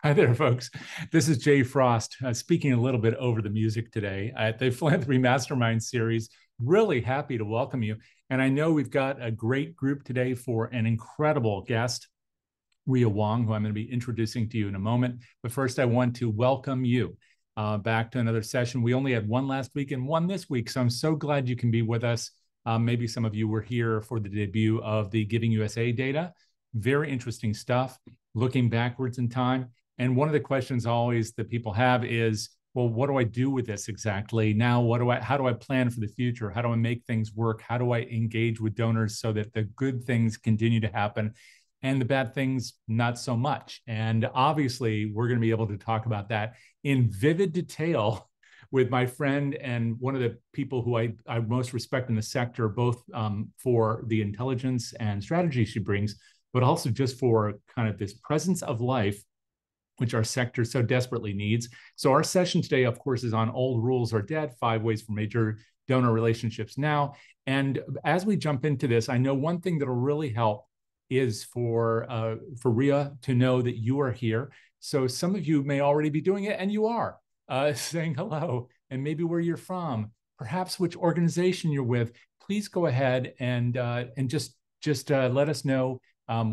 Hi there, folks. This is Jay Frost, speaking a little bit over the music today at the Philanthropy Mastermind series. Really happy to welcome you. And I know we've got a great group today for an incredible guest, Ria Wong, who I'm going to be introducing to you in a moment. But first, I want to welcome you back to another session. We only had one last week and one this week, so I'm so glad you can be with us. Maybe some of you were here for the debut of the Giving USA data. Very interesting stuff, looking backwards in time. And one of the questions always that people have is, well, what do I do with this exactly? Now, how do I plan for the future? How do I make things work? How do I engage with donors so that the good things continue to happen and the bad things, not so much? And obviously, we're going to be able to talk about that in vivid detail with my friend and one of the people who I most respect in the sector, both for the intelligence and strategy she brings, but also just for kind of this presence of life, which our sector so desperately needs. So our session today, of course, is on Old Rules Are Dead, 5 Ways for Major Donor Relationships Now. And as we jump into this, I know one thing that'll really help is for Ria to know that you are here. So some of you may already be doing it, and you are saying hello, and maybe where you're from, perhaps which organization you're with. Please go ahead and just let us know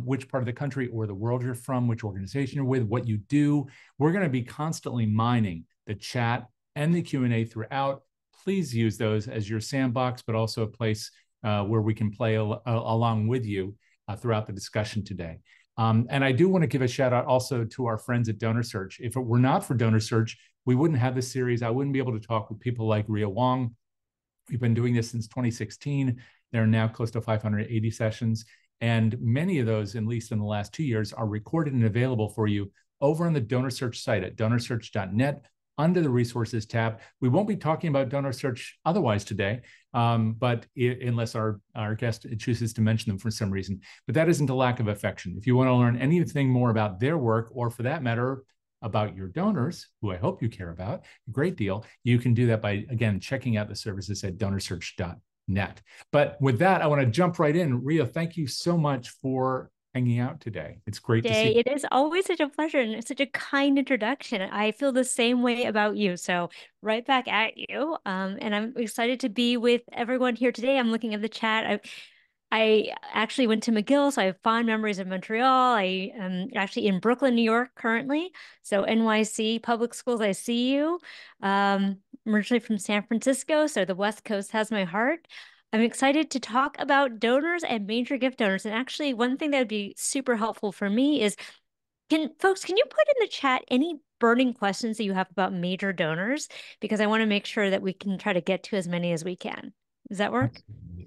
which part of the country or the world you're from, which organization you're with, what you do. We're going to be constantly mining the chat and the Q&A throughout. Please use those as your sandbox, but also a place where we can play along with you throughout the discussion today. And I do want to give a shout out also to our friends at DonorSearch. If it were not for DonorSearch, we wouldn't have this series. I wouldn't be able to talk with people like Ria Wong. We've been doing this since 2016. There are now close to 580 sessions. And many of those, at least in the last 2 years, are recorded and available for you over on the DonorSearch site at donorsearch.net under the resources tab. We won't be talking about DonorSearch otherwise today, but unless our guest chooses to mention them for some reason. But that isn't a lack of affection. If you want to learn anything more about their work, or for that matter, about your donors, who I hope you care about a great deal, you can do that by, again, checking out the services at donorsearch.net. But with that, I want to jump right in. Ria, thank you so much for hanging out today. It's great to see Jay, it is always such a pleasure and it's such a kind introduction. I feel the same way about you. So right back at you. And I'm excited to be with everyone here today. I'm looking at the chat. I actually went to McGill, so I have fond memories of Montreal. I am actually in Brooklyn, New York currently. So NYC Public Schools, I see you. I'm originally from San Francisco, so the West Coast has my heart. I'm excited to talk about donors and major gift donors. And actually, one thing that would be super helpful for me is, can you put in the chat any burning questions that you have about major donors? Because I want to make sure that we can try to get to as many as we can. Does that work?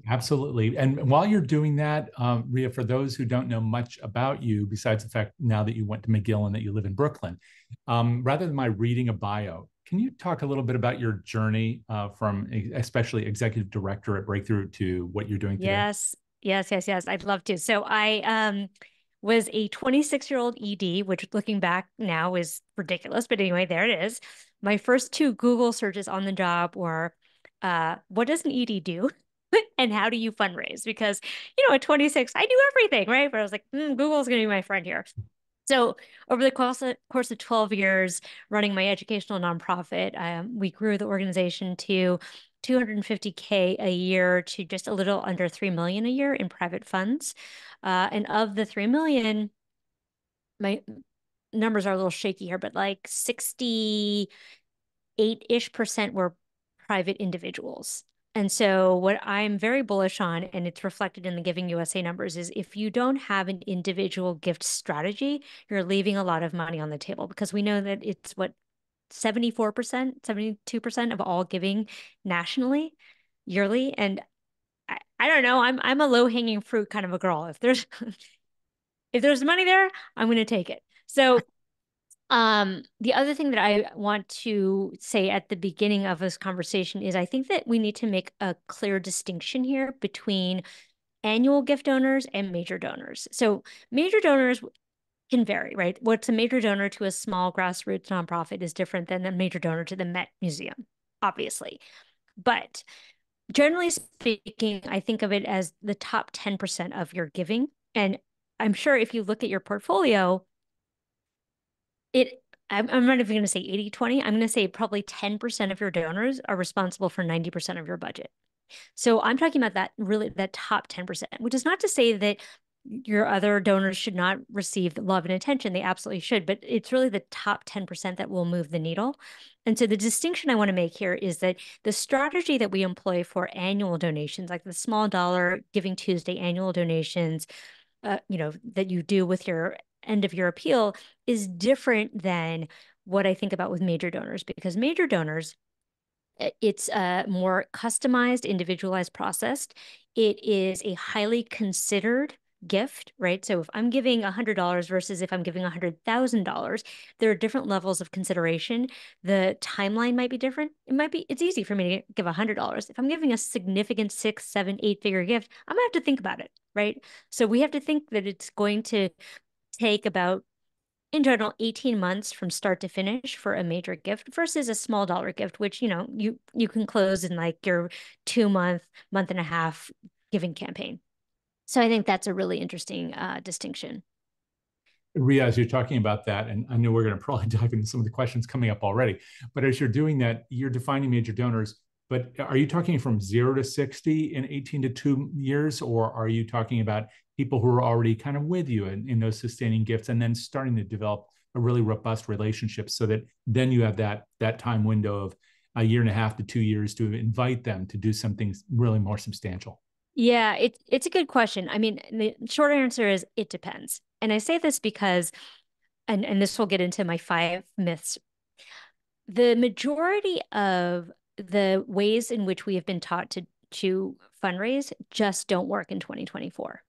Absolutely. And while you're doing that, Ria, for those who don't know much about you, besides the fact now that you went to McGill and that you live in Brooklyn, rather than my reading a bio, can you talk a little bit about your journey from especially executive director at Breakthrough to what you're doing today? Yes, yes. I'd love to. So I was a 26-year-old ED, which looking back now is ridiculous. But anyway, there it is. My first two Google searches on the job were, what does an ED do? And how do you fundraise? Because, at 26, I knew everything, right? But I was like, Google's going to be my friend here. So over the course of 12 years running my educational nonprofit, we grew the organization to 250K a year to just a little under 3 million a year in private funds. And of the 3 million, my numbers are a little shaky here, but like 68-ish% were private individuals. And so what I'm very bullish on, and it's reflected in the Giving USA numbers, is if you don't have an individual gift strategy, you're leaving a lot of money on the table, because we know that it's what 74%, 72% of all giving nationally yearly. And I don't know, I'm a low-hanging fruit kind of a girl. If there's if there's money there, I'm going to take it. So the other thing that I want to say at the beginning of this conversation is I think that we need to make a clear distinction here between annual gift donors and major donors. So major donors can vary, right? What's a major donor to a small grassroots nonprofit is different than a major donor to the Met Museum, obviously. But generally speaking, I think of it as the top 10% of your giving. And I'm sure if you look at your portfolio, I'm not even going to say 80/20. I'm going to say probably 10% of your donors are responsible for 90% of your budget. So I'm talking about that top 10%, which is not to say that your other donors should not receive love and attention. They absolutely should, but it's really the top 10% that will move the needle. And so the distinction I want to make here is that the strategy that we employ for annual donations, like the small dollar Giving Tuesday annual donations, that you do with your end of your appeal is different than what I think about with major donors, because major donors, it's a more customized, individualized process. It is a highly considered gift, right? So if I'm giving $100 versus if I'm giving $100,000, there are different levels of consideration. The timeline might be different. It's easy for me to give $100. If I'm giving a significant 6, 7, 8-figure gift, I'm gonna have to think about it, right? So we have to think that it's going to take about, in general, 18 months from start to finish for a major gift versus a small dollar gift, which, you can close in like your 2-month and a half giving campaign. So I think that's a really interesting distinction. Riaz, you're talking about that, and I know we're going to probably dive into some of the questions coming up already. But as you're doing that, you're defining major donors. But are you talking from 0 to 60 in 18 to 2 years, or are you talking about people who are already kind of with you in those sustaining gifts and then starting to develop a really robust relationship so that then you have that time window of a year and a half to 2 years to invite them to do something really more substantial? Yeah, it's a good question. I mean, the short answer is it depends. And I say this because, and this will get into my 5 myths. The majority of the ways in which we have been taught to fundraise just don't work in 2024.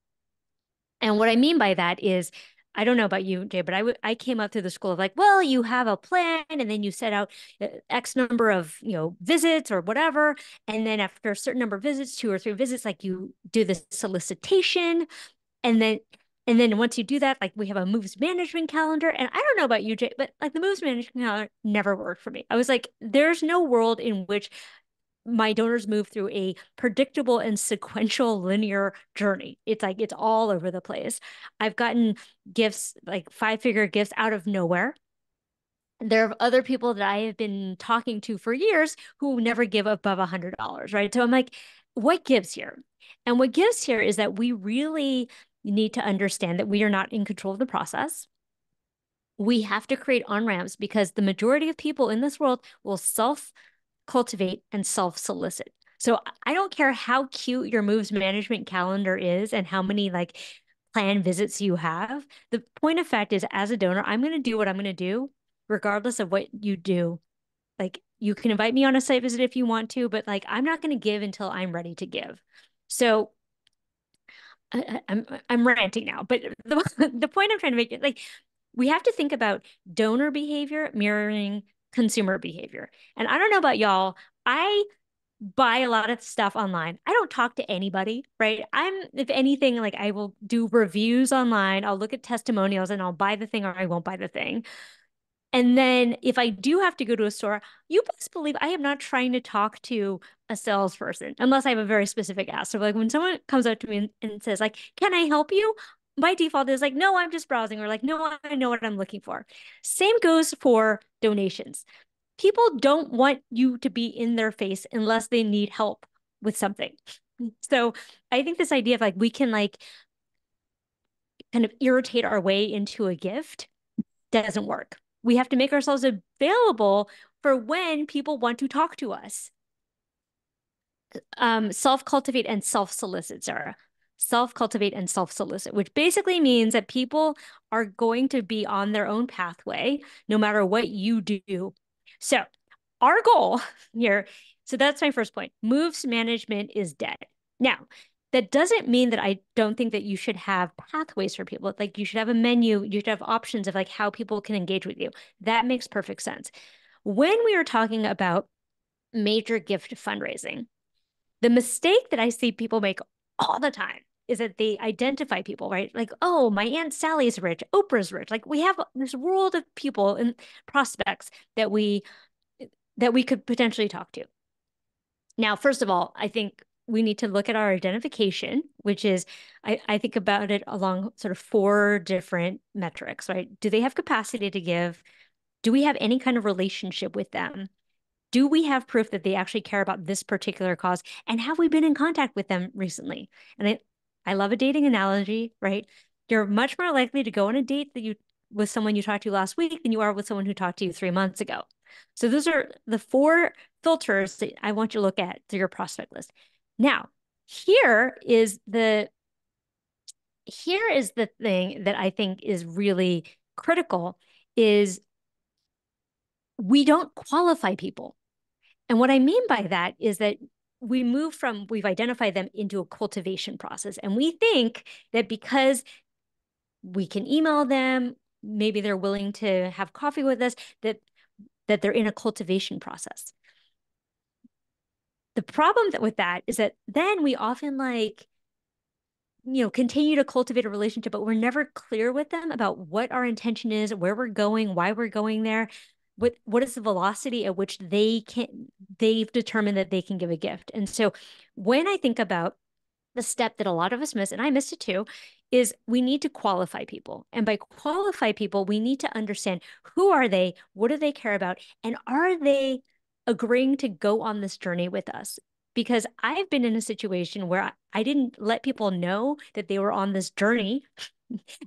And what I mean by that is, I don't know about you, Jay, but I came up through the school of like, well, you have a plan and then you set out X number of, visits or whatever. And then after a certain number of visits, 2 or 3 visits, like you do the solicitation. And then once you do that, like we have a moves management calendar. And I don't know about you, Jay, but like the moves management calendar never worked for me. I was like, there's no world in which my donors move through a predictable and sequential linear journey. It's like it's all over the place. I've gotten gifts, like 5-figure gifts out of nowhere. There are other people that I have been talking to for years who never give above $100, right? So I'm like, what gives here? And what gives here is that we really need to understand that we are not in control of the process. We have to create on-ramps because the majority of people in this world will self-cultivate and self-solicit. So I don't care how cute your moves management calendar is and how many like planned visits you have. The point of fact is, as a donor, I'm going to do what I'm going to do, regardless of what you do. Like you can invite me on a site visit if you want to, but like I'm not going to give until I'm ready to give. So I'm ranting now, but the point I'm trying to make is like we have to think about donor behavior mirroring consumer behavior. And I don't know about y'all, I buy a lot of stuff online. I don't talk to anybody, right? If anything, like I will do reviews online, I'll look at testimonials and I'll buy the thing or I won't buy the thing. And then if I do have to go to a store, you best believe I am not trying to talk to a salesperson unless I have a very specific ask. So like when someone comes up to me and says like, "Can I help you?" My default is like, "No, I'm just browsing," or like, "No, I know what I'm looking for." Same goes for donations. People don't want you to be in their face unless they need help with something. So I think this idea of like we can like kind of irritate our way into a gift doesn't work. We have to make ourselves available for when people want to talk to us. Self-cultivate and self-solicit, Sarah. Self-cultivate and self-solicit, which basically means that people are going to be on their own pathway no matter what you do. So our goal here, so that's my first point. Moves management is dead. Now, that doesn't mean that I don't think that you should have pathways for people. Like you should have a menu, you should have options of like how people can engage with you. That makes perfect sense. When we are talking about major gift fundraising, the mistake that I see people make all the time is that they identify people, right? Like, oh, my Aunt Sally's rich, Oprah's rich. Like we have this world of people and prospects that we could potentially talk to. Now, first of all, I think we need to look at our identification, which is, I think about it along sort of 4 different metrics, right? Do they have capacity to give? Do we have any kind of relationship with them? Do we have proof that they actually care about this particular cause? And have we been in contact with them recently? And I love a dating analogy, right? You're much more likely to go on a date that you with someone you talked to last week than you are with someone who talked to you 3 months ago. So those are the 4 filters that I want you to look at through your prospect list. Now, here is the thing that I think is really critical is we don't qualify people. And what I mean by that is that we've identified them into a cultivation process. And we think that because we can email them, maybe they're willing to have coffee with us, that they're in a cultivation process. The problem with that is that then we often continue to cultivate a relationship, but we're never clear with them about what our intention is, where we're going, why we're going there. What is the velocity at which they've determined that they can give a gift. And so when I think about the step that a lot of us miss, and I missed it too, is we need to qualify people. And by qualify people, we need to understand who are they, what do they care about, and are they agreeing to go on this journey with us? Because I've been in a situation where I didn't let people know that they were on this journey.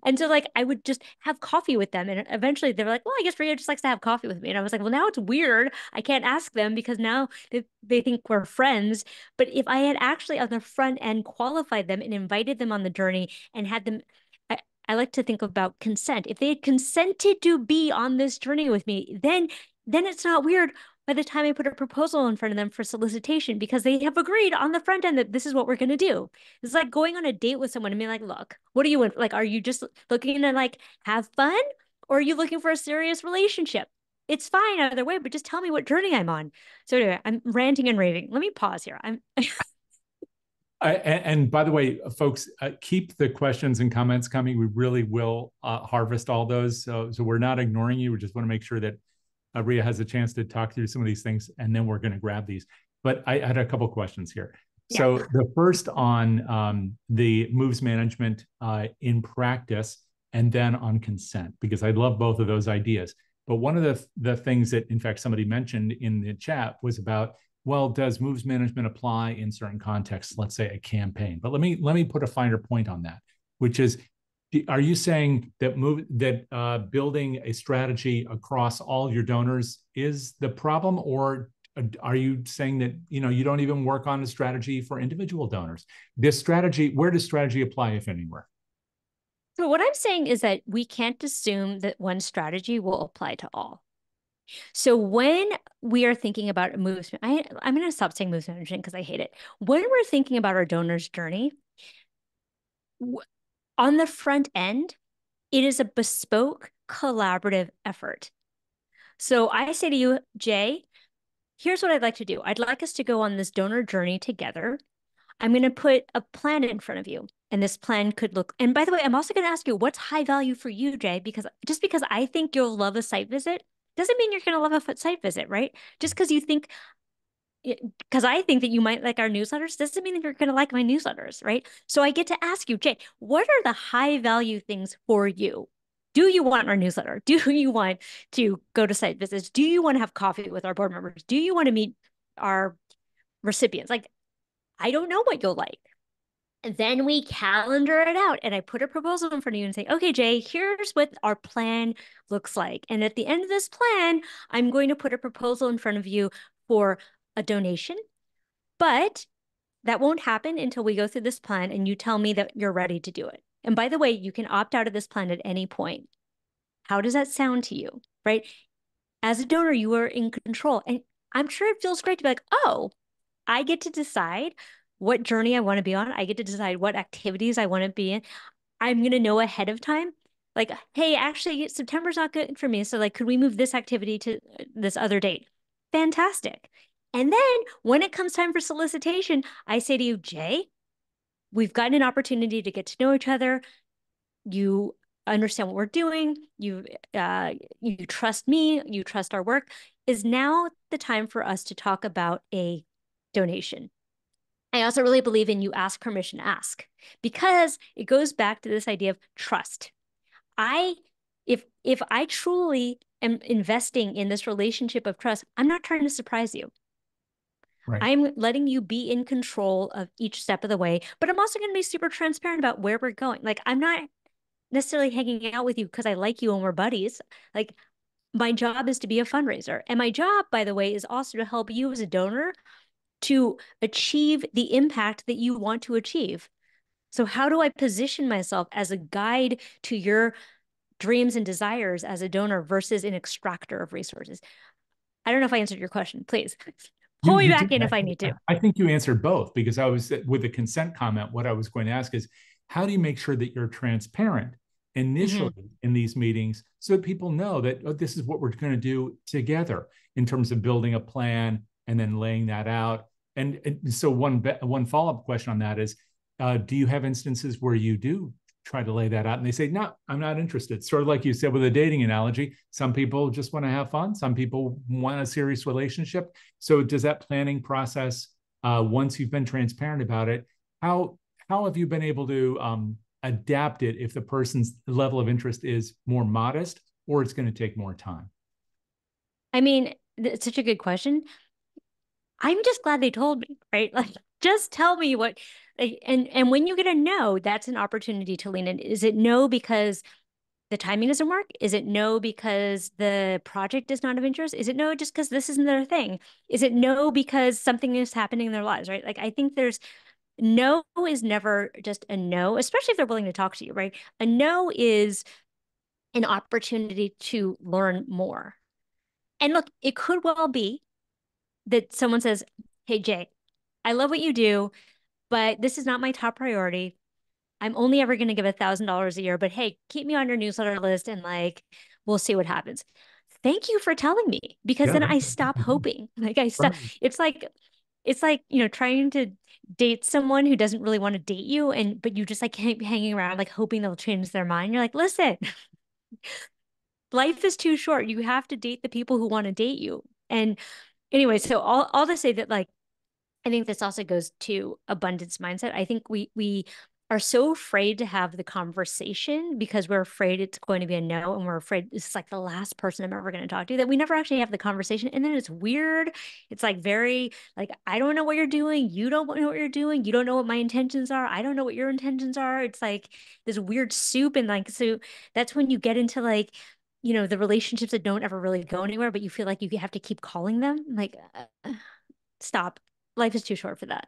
And so I would just have coffee with them. And eventually they were like, well, I guess Ria just likes to have coffee with me. And I was like, well, now it's weird. I can't ask them because now they think we're friends. But if I had actually on the front end qualified them and invited them on the journey and had them, I like to think about consent. If they had consented to be on this journey with me, then it's not weird by the time I put a proposal in front of them for solicitation because they have agreed on the front end that this is what we're going to do. It's like going on a date with someone and being like, look, what are you in? Are you just looking to have fun or are you looking for a serious relationship? It's fine either way, but just tell me what journey I'm on. So anyway, I'm ranting and raving. Let me pause here. And by the way, folks, keep the questions and comments coming. We really will harvest all those. So we're not ignoring you. We just want to make sure that Ria has a chance to talk through some of these things, and then we're going to grab these. But I had a couple of questions here. Yeah. So the first on the moves management in practice, and then on consent, because I love both of those ideas. But one of the things that, in fact, somebody mentioned in the chat was about, well, does moves management apply in certain contexts, let's say a campaign? But let me put a finer point on that, which is, are you saying that building a strategy across all your donors is the problem, or are you saying that you don't even work on a strategy for individual donors? This strategy, where does strategy apply, if anywhere? So what I'm saying is that we can't assume that one strategy will apply to all. So when we are thinking about moves, I'm going to stop saying moves management because I hate it. When we're thinking about our donor's journey, on the front end, it is a bespoke collaborative effort. So I say to you, Jay, here's what I'd like to do. I'd like us to go on this donor journey together. I'm going to put a plan in front of you. And this plan could look, and by the way, I'm also going to ask you, what's high value for you, Jay? Because just because I think you'll love a site visit doesn't mean you're going to love a site visit, right? Just because you think, because I think that you might like our newsletters doesn't mean that you're going to like my newsletters, right? So I get to ask you, Jay, what are the high value things for you? Do you want our newsletter? Do you want to go to site visits? Do you want to have coffee with our board members? Do you want to meet our recipients? I don't know what you'll like. And then we calendar it out and I put a proposal in front of you and say, okay, Jay, here's what our plan looks like. And at the end of this plan, I'm going to put a proposal in front of you for a donation, but that won't happen until we go through this plan and you tell me that you're ready to do it. And by the way, you can opt out of this plan at any point. How does that sound to you, right? As a donor, you are in control. And I'm sure it feels great to be like, oh, I get to decide what journey I want to be on. I get to decide what activities I want to be in. I'm going to know ahead of time. Hey, actually, September's not good for me. So could we move this activity to this other date? Fantastic. And then when it comes time for solicitation, I say to you, Jay, we've gotten an opportunity to get to know each other. You understand what we're doing. You trust me. You trust our work. Is now the time for us to talk about a donation? I also really believe in you ask permission to ask, because it goes back to this idea of trust. I if I truly am investing in this relationship of trust, I'm not trying to surprise you. Right. I'm letting you be in control of each step of the way, but I'm also going to be super transparent about where we're going. Like, I'm not necessarily hanging out with you because I like you and we're buddies. Like, my job is to be a fundraiser. And my job, by the way, is also to help you as a donor to achieve the impact that you want to achieve. So, how do I position myself as a guide to your dreams and desires as a donor versus an extractor of resources? I don't know if I answered your question. Please pull me You back did. in if I need to. I think you answered both, because I was with the consent comment. What I was going to ask is, how do you make sure that you're transparent initially in these meetings so that people know that, oh, this is what we're going to do together in terms of building a plan and then laying that out? And so one follow-up question on that is, do you have instances where you do try to lay that out and they say, no, I'm not interested? Sort of like you said with a dating analogy, some people just want to have fun, some people want a serious relationship. So does that planning process, once you've been transparent about it, how have you been able to adapt it if the person's level of interest is more modest or it's going to take more time? I mean, it's such a good question. I'm just glad they told me, right? Like, just tell me what, and when you get a no, that's an opportunity to lean in. Is it no because the timing doesn't work? Is it no because the project is not of interest? Is it no just because this isn't their thing? Is it no because something is happening in their lives, right? Like, I think there's no is never just a no, especially if they're willing to talk to you, right? A no is an opportunity to learn more. And look, it could well be that someone says, "Hey, Jay, I love what you do, but this is not my top priority. I'm only ever going to give $1,000 a year, but hey, keep me on your newsletter list and like, we'll see what happens." Thank you for telling me, because Yeah, then I stop hoping. Like, I stop. right. It's like, trying to date someone who doesn't really want to date you, but you just like keep hanging around, like hoping they'll change their mind. You're like, listen, life is too short. You have to date the people who want to date you. And anyway, so all to say that, like, I think this also goes to abundance mindset. I think we are so afraid to have the conversation because we're afraid it's going to be a no, and we're afraid it's like the last person I'm ever going to talk to, that we never actually have the conversation. And then it's weird. It's like very like, I don't know what you're doing. You don't know what you're doing. You don't know what my intentions are. I don't know what your intentions are. It's like this weird soup. And like, so that's when you get into like, the relationships that don't ever really go anywhere, but you feel like you have to keep calling them. Like, stop. Life is too short for that.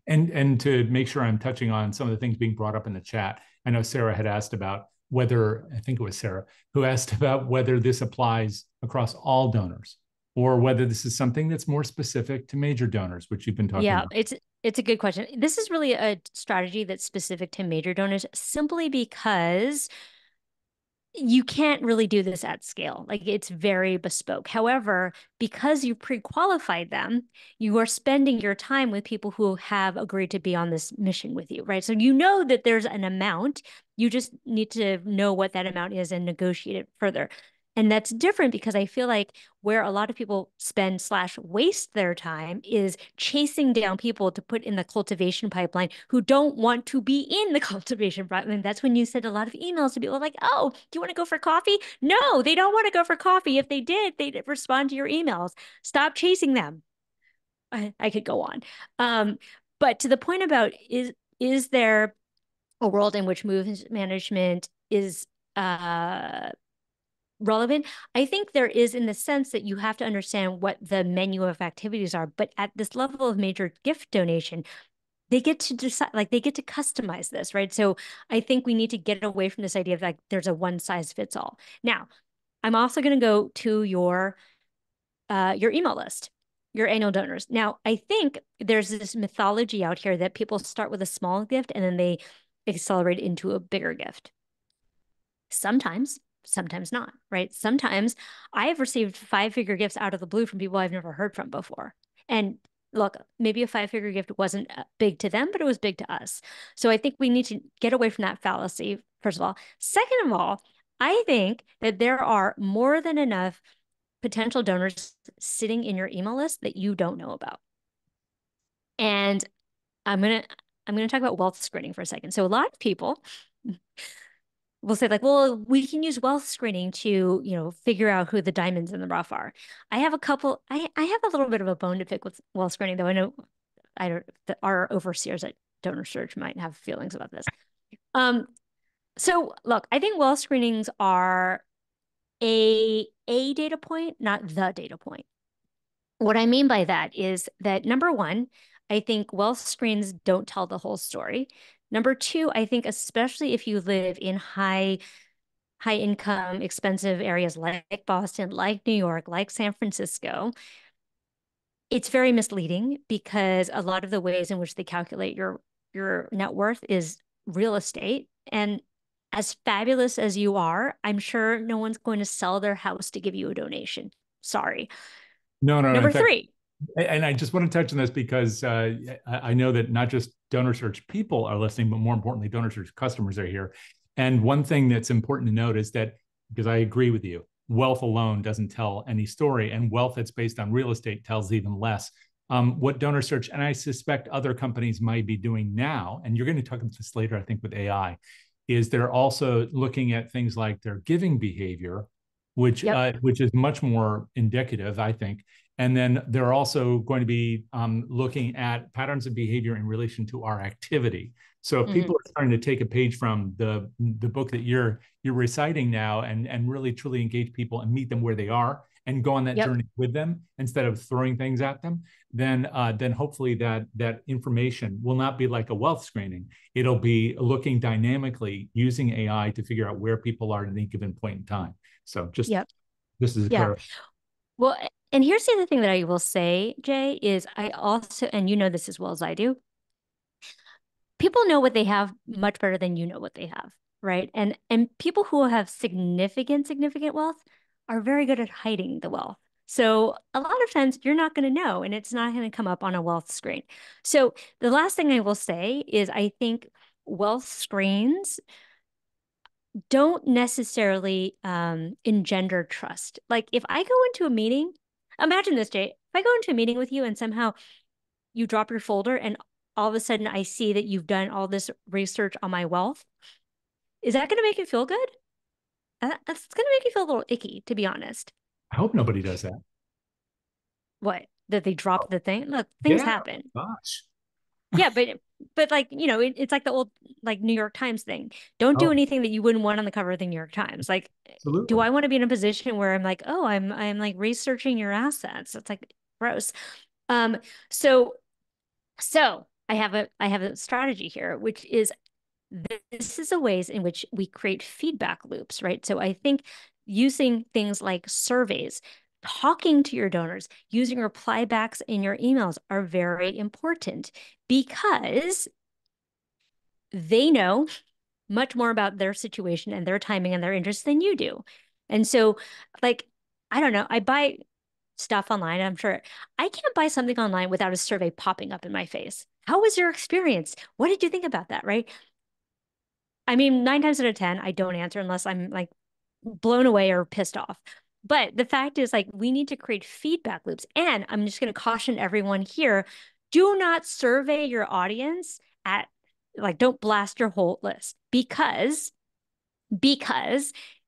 And to make sure I'm touching on some of the things being brought up in the chat, I know Sarah had asked about whether, I think it was Sarah, who asked about whether this applies across all donors or whether this is something that's more specific to major donors, which you've been talking Yeah, about. it's a good question. This is really a strategy that's specific to major donors, simply because you can't really do this at scale. Like, it's very bespoke. However, because you pre-qualified them, you are spending your time with people who have agreed to be on this mission with you, right? So you know that there's an amount. You just need to know what that amount is and negotiate it further. And that's different, because I feel like where a lot of people spend slash waste their time is chasing down people to put in the cultivation pipeline who don't want to be in the cultivation pipeline. That's when you send a lot of emails to people like, oh, do you want to go for coffee? No, they don't want to go for coffee. If they did, they'd respond to your emails. Stop chasing them. I could go on. But to the point about, is there a world in which movement management is relevant? I think there is, in the sense that you have to understand what the menu of activities are. But at this level of major gift donation, they get to decide, like, they get to customize this, right? So I think we need to get away from this idea of like there's a one size fits all. Now, I'm also going to go to your email list, your annual donors. Now, I think there's this mythology out here that people start with a small gift and then they accelerate into a bigger gift. Sometimes, sometimes not, right? Sometimes I have received five-figure gifts out of the blue from people I've never heard from before. And look, maybe a five-figure gift wasn't big to them, but it was big to us. So I think we need to get away from that fallacy, first of all. Second of all, I think that there are more than enough potential donors sitting in your email list that you don't know about. And I'm gonna I'm gonna talk about wealth screening for a second. So a lot of people will say like, well, we can use wealth screening to, figure out who the diamonds in the rough are. I have a little bit of a bone to pick with wealth screening, though. I know I don't that our overseers at DonorSearch might have feelings about this. Um, so look, I think wealth screenings are a data point, not the data point. What I mean by that is that number one, I think wealth screens don't tell the whole story. Number two, I think especially if you live in high income, expensive areas like Boston, like New York, like San Francisco, it's very misleading because a lot of the ways in which they calculate your net worth is real estate. And as fabulous as you are, I'm sure no one's going to sell their house to give you a donation. Sorry. No, no, no. In Number fact, three. and I just want to touch on this because I know that not just DonorSearch people are listening, but more importantly, DonorSearch customers are here. And one thing that's important to note is that, because I agree with you, wealth alone doesn't tell any story, and wealth that's based on real estate tells even less. What DonorSearch, and I suspect other companies might be doing now, and you're going to talk about this later, I think, with AI, is they're also looking at things like their giving behavior, Yep. which is much more indicative, I think. And then they're also going to be looking at patterns of behavior in relation to our activity. So if Hmm. people are starting to take a page from the book that you're reciting now and really truly engage people and meet them where they are and go on that Yep. journey with them instead of throwing things at them, then hopefully that information will not be like a wealth screening. It'll be looking dynamically using AI to figure out where people are at any given point in time. So just Yep. this is a Yeah. clear. Well, and here's the other thing that I will say, Jay, is I also, and you know this as well as I do, people know what they have much better than you know what they have, right? And people who have significant wealth are very good at hiding the wealth. So a lot of times you're not going to know, and it's not going to come up on a wealth screen. So the last thing I will say is I think wealth screens don't necessarily engender trust. Like if I go into a meeting, imagine this, Jay. If I go into a meeting with you and somehow you drop your folder and all of a sudden I see that you've done all this research on my wealth, is that going to make you feel good? That's going to make you feel a little icky, to be honest. I hope nobody does that. What? That they Oh, drop the thing? Look, things yeah, happen. gosh. Yeah, but like, it's like the old like New York Times thing. Don't do Oh, anything that you wouldn't want on the cover of the New York Times. Like, do absolutely. I want to be in a position where I'm like, oh, I'm like researching your assets? It's like gross. Um, so so I have a strategy here, which is this is a ways in which we create feedback loops, right? So I think using things like surveys, talking to your donors, using reply backs in your emails are very important because they know much more about their situation and their timing and their interests than you do. And so, like, I don't know, I buy stuff online. I'm sure I can't buy something online without a survey popping up in my face. How was your experience? What did you think about that? Right. I mean, nine times out of 10, I don't answer unless I'm like blown away or pissed off. But the fact is, like, we need to create feedback loops. And I'm just going to caution everyone here, do not survey your audience at like, don't blast your whole list because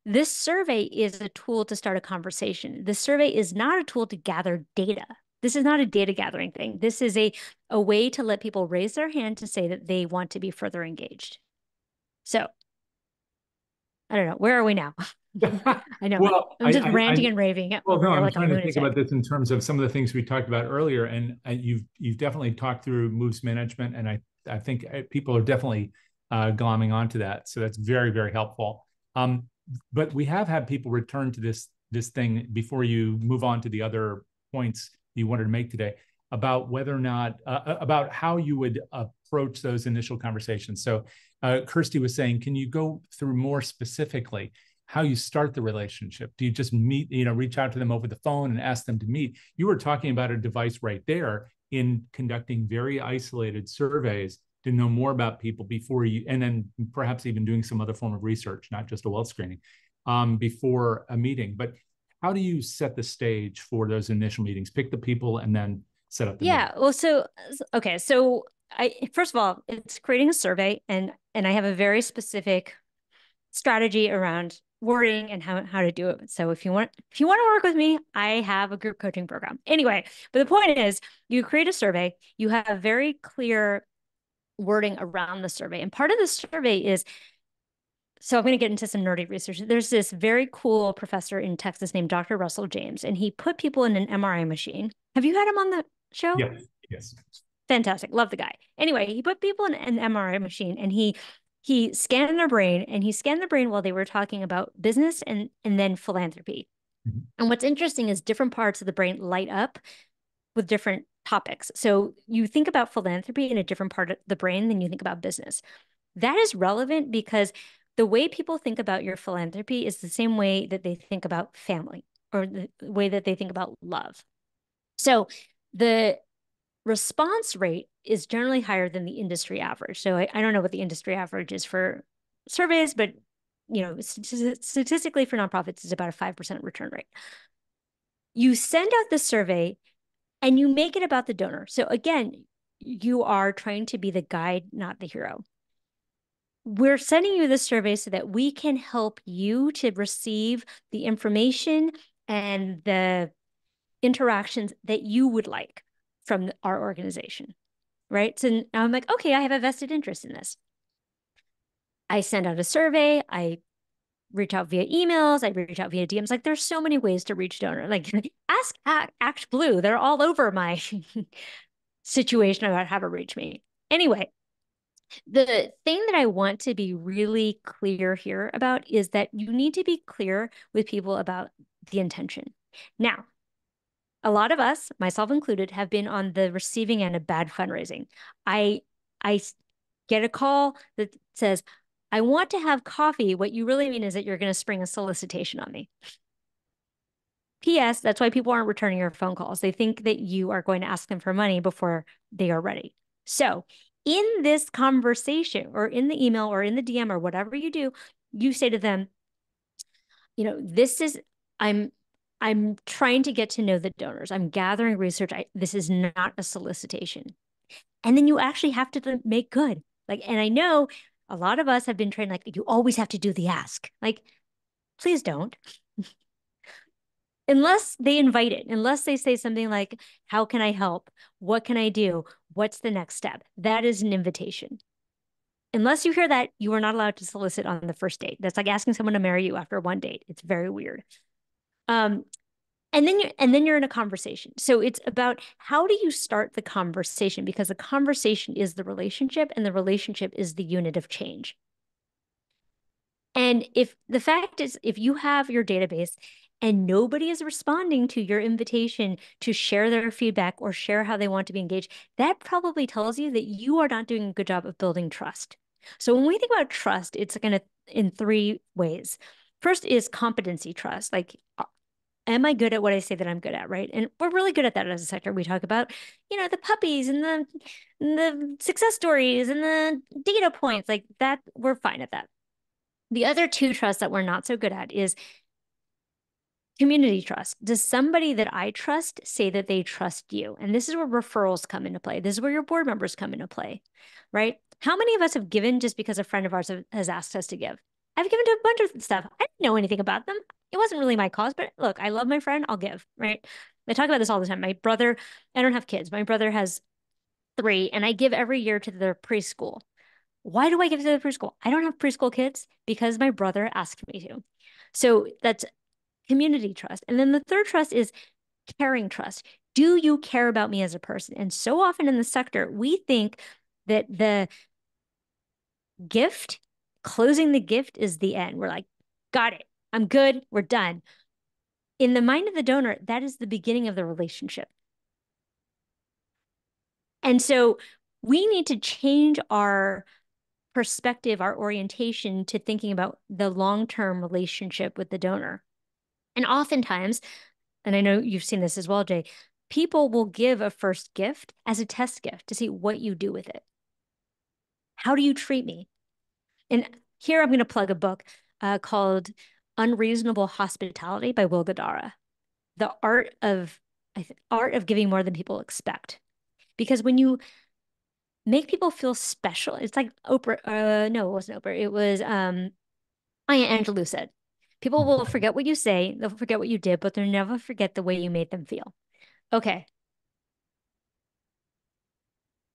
this survey is a tool to start a conversation. The survey is not a tool to gather data. This is not a data gathering thing. This is a way to let people raise their hand to say that they want to be further engaged. So I don't know. Where are we now? I know. Well, I'm just ranting and raving well, over no, here I'm like a trying to think about lunatic. this in terms of some of the things we talked about earlier, and you've definitely talked through moves management, and I think people are definitely glomming onto that. So that's very very helpful. But we have had people return to this thing before you move on to the other points you wanted to make today about whether or not about how you would approach those initial conversations. So Kirsty was saying, can you go through more specifically how you start the relationship? Do you just meet, reach out to them over the phone and ask them to meet? You were talking about a device right there in conducting very isolated surveys to know more about people before you, and then perhaps even doing some other form of research, not just a wealth screening, before a meeting. But how do you set the stage for those initial meetings? Pick the people and then set up the meeting. Yeah. Well, okay. So first of all, it's creating a survey, and I have a very specific strategy around wording and how to do it. So if you want to work with me, I have a group coaching program. Anyway, but the point is, you create a survey, you have very clear wording around the survey. And part of the survey is, so I'm going to get into some nerdy research. There's this very cool professor in Texas named Dr. Russell James, and he put people in an MRI machine. Have you had him on the show? Yes. Yes. Fantastic. Love the guy. Anyway, he put people in an MRI machine, and he scanned their brain, and he scanned the brain while they were talking about business and then philanthropy. Mm-hmm. And what's interesting is different parts of the brain light up with different topics. So you think about philanthropy in a different part of the brain than you think about business. That is relevant because the way people think about your philanthropy is the same way that they think about family, or the way that they think about love. So the response rate is generally higher than the industry average. So I don't know what the industry average is for surveys, but statistically for nonprofits, it's about a 5% return rate. You send out the survey and you make it about the donor. So again, you are trying to be the guide, not the hero. We're sending you the survey so that we can help you to receive the information and the interactions that you would like from our organization, right? So now I'm like, okay, I have a vested interest in this. I send out a survey. I reach out via emails. I reach out via DMs. Like, there's so many ways to reach donor. Like, ask Act Blue. They're all over my situation about how to reach me. Anyway, the thing that I want to be really clear here about is that you need to be clear with people about the intention. Now, a lot of us, myself included, have been on the receiving end of bad fundraising. I get a call that says, I want to have coffee. What you really mean is that you're going to spring a solicitation on me. P.S. That's why people aren't returning your phone calls. They think that you are going to ask them for money before they are ready. So in this conversation, or in the email, or in the DM, or whatever you do, you say to them, this is, I'm trying to get to know the donors. I'm gathering research. This is not a solicitation. And then you actually have to make good. And I know a lot of us have been trained, you always have to do the ask. Please don't. Unless they invite it, unless they say something like, how can I help? What can I do? What's the next step? That is an invitation. Unless you hear that, you are not allowed to solicit on the first date. That's like asking someone to marry you after one date. It's very weird. And then you're in a conversation. So it's about, how do you start the conversation? Because the conversation is the relationship, and the relationship is the unit of change. And if the fact is, if you have your database and nobody is responding to your invitation to share their feedback or share how they want to be engaged, that probably tells you that you are not doing a good job of building trust. So when we think about trust, it's going to in three ways. First is competency trust. Am I good at what I say that I'm good at, right? And we're really good at that as a sector. We talk about, the puppies and the success stories and the data points, like that. We're fine at that. The other two trusts that we're not so good at is community trust. Does somebody that I trust say that they trust you? And this is where referrals come into play. This is where your board members come into play, right? How many of us have given just because a friend of ours has asked us to give? I've given to a bunch of stuff. I didn't know anything about them. It wasn't really my cause, but look, I love my friend. I'll give, right? I talk about this all the time. My brother, I don't have kids. My brother has 3, and I give every year to their preschool. Why do I give to the preschool? I don't have preschool kids because my brother asked me to. So that's community trust. And then the third trust is caring trust. Do you care about me as a person? And so often in the sector, we think that the gift, closing the gift, is the end. We're like, got it. I'm good. We're done. In the mind of the donor, that is the beginning of the relationship. And so we need to change our perspective, our orientation to thinking about the long-term relationship with the donor. And oftentimes, and I know you've seen this as well, Jay, people will give a first gift as a test gift to see what you do with it. How do you treat me? And here I'm going to plug a book called Unreasonable Hospitality by Will Guidara. The art of giving more than people expect. Because when you make people feel special. It's like Oprah, no, it wasn't Oprah. It was Maya Angelou said, people will forget what you say, they'll forget what you did, but they'll never forget the way you made them feel. Okay,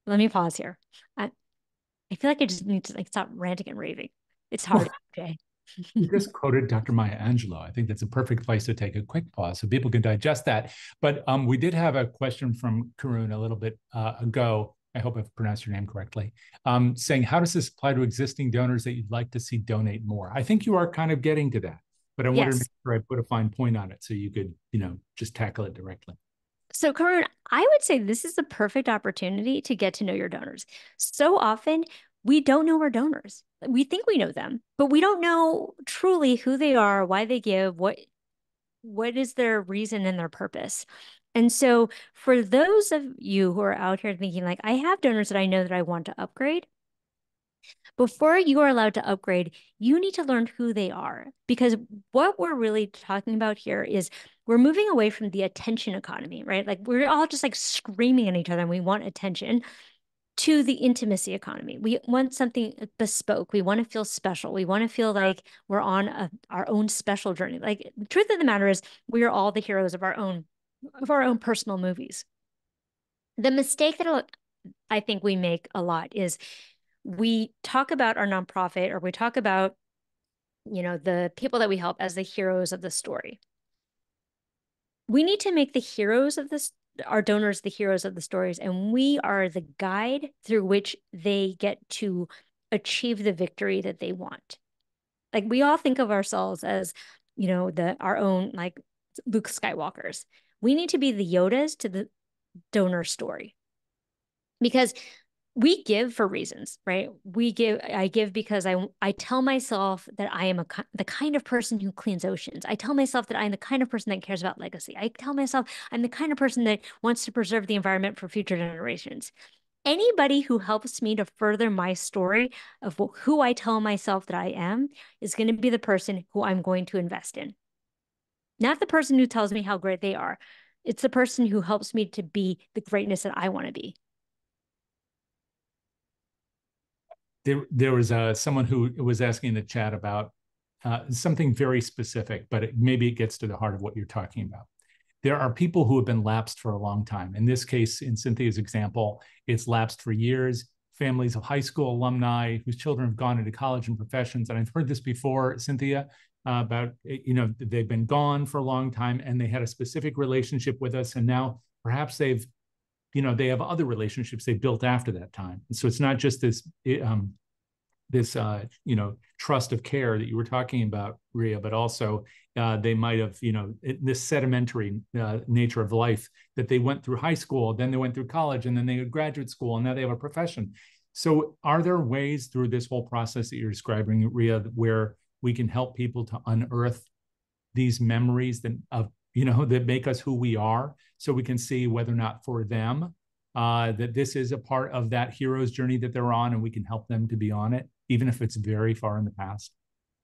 let me pause here. I, I feel like I just need to like stop ranting and raving. It's hard, Jay. You just quoted Dr. Maya Angelou. I think that's a perfect place to take a quick pause so people can digest that. But we did have a question from Karun a little bit ago. I hope I've pronounced your name correctly, saying, how does this apply to existing donors that you'd like to see donate more? I think you are kind of getting to that, but I wanted to Yes. make sure I put a fine point on it so you could, just tackle it directly. So, Karun, I would say this is the perfect opportunity to get to know your donors. So often, we don't know our donors. We think we know them, but we don't know truly who they are, why they give, what is their reason and their purpose. And so, for those of you who are out here thinking, like, I have donors that I know that I want to upgrade, before you are allowed to upgrade, you need to learn who they are. Because what we're really talking about here is we're moving away from the attention economy, right? Like we're all just like screaming at each other and we want attention to the intimacy economy. We want something bespoke. We want to feel special. We want to feel like we're on our own special journey. Like the truth of the matter is we are all the heroes of our own personal movies. The mistake that I think we make a lot is we talk about our nonprofit or we talk about, the people that we help as the heroes of the story. We need to make the heroes of this, our donors, the heroes of the stories, and we are the guide through which they get to achieve the victory that they want. Like we all think of ourselves as, our own like Luke Skywalkers. We need to be the Yodas to the donor story because we give for reasons, right? I give because I tell myself that I am the kind of person who cleans oceans. I tell myself that I'm the kind of person that cares about legacy. I tell myself I'm the kind of person that wants to preserve the environment for future generations. Anybody who helps me to further my story of who I tell myself that I am is going to be the person who I'm going to invest in. Not the person who tells me how great they are. It's the person who helps me to be the greatness that I want to be. There was someone who was asking in the chat about something very specific, but maybe it gets to the heart of what you're talking about. There are people who have been lapsed for a long time. In this case, in Cynthia's example, it's lapsed for years. Families of high school alumni whose children have gone into college and professions. And I've heard this before, Cynthia, about, they've been gone for a long time and they had a specific relationship with us. And now perhaps they have other relationships they built after that time. And so it's not just this trust of care that you were talking about, Ria, but also they might have this sedimentary nature of life that they went through high school, then they went through college, and then they had graduate school, and now they have a profession. So are there ways through this whole process that you're describing, Ria, where we can help people to unearth these memories that make us who we are, so we can see whether or not for them that this is a part of that hero's journey that they're on, and we can help them to be on it, even if it's very far in the past?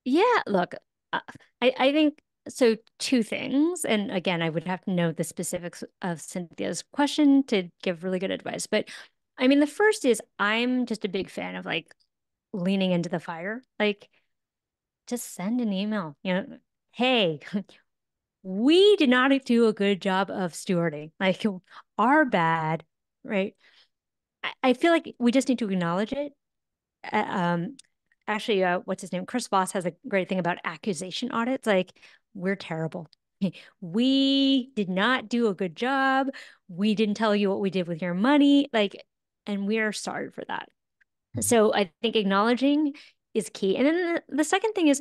Yeah, look, I think so. Two things, and again, I would have to know the specifics of Cynthia's question to give really good advice. But I mean, the first is I'm just a big fan of like leaning into the fire. Like, just send an email. Hey, we did not do a good job of stewarding. Like, our bad, right? I feel like we just need to acknowledge it. Um, actually, what's his name? Chris Voss has a great thing about accusation audits. Like, we're terrible. We did not do a good job. We didn't tell you what we did with your money. Like, and we are sorry for that. So I think acknowledging is key. And then the second thing is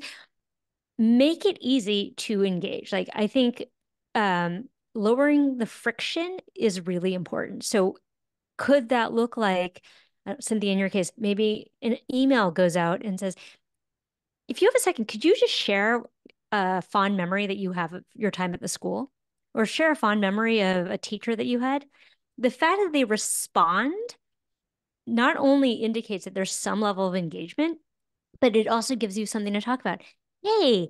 make it easy to engage. Like, I think lowering the friction is really important. So could that look like, Cynthia, in your case, maybe an email goes out and says, if you have a second, could you just share a fond memory that you have of your time at the school? Or share a fond memory of a teacher that you had? The fact that they respond not only indicates that there's some level of engagement, but it also gives you something to talk about. Hey,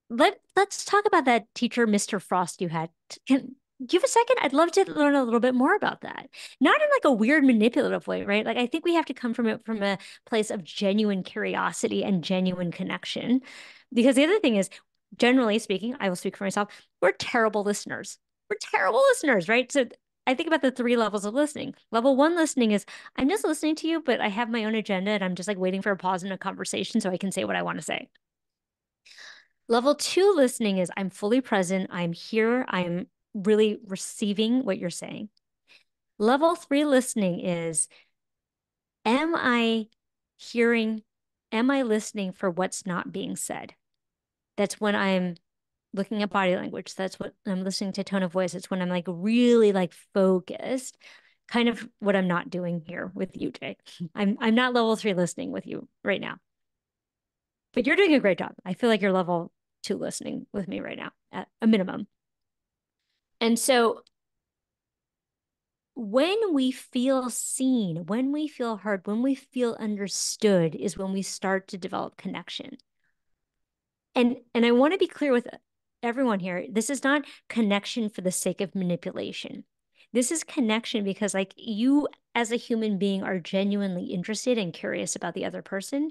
let's talk about that teacher, Mr. Frost, you had. Do you have a second? I'd love to learn a little bit more about that. Not in like a weird manipulative way, right? Like I think we have to come from it from a place of genuine curiosity and genuine connection. Because the other thing is, generally speaking, I will speak for myself, we're terrible listeners. We're terrible listeners, right? So I think about the three levels of listening. Level one listening is I'm just listening to you, but I have my own agenda and I'm just like waiting for a pause in a conversation so I can say what I want to say. Level two listening is I'm fully present, I'm here, I'm really receiving what you're saying. Level three listening is am I hearing, am I listening for what's not being said? That's when I'm looking at body language. That's what I'm listening to tone of voice. It's when I'm like really like focused, kind of what I'm not doing here with you, Jay. I'm not level three listening with you right now. But you're doing a great job. I feel like you're level two listening with me right now at a minimum. And so when we feel seen, when we feel heard, when we feel understood is when we start to develop connection. And I want to be clear with everyone here. This is not connection for the sake of manipulation. This is connection because like you as a human being are genuinely interested and curious about the other person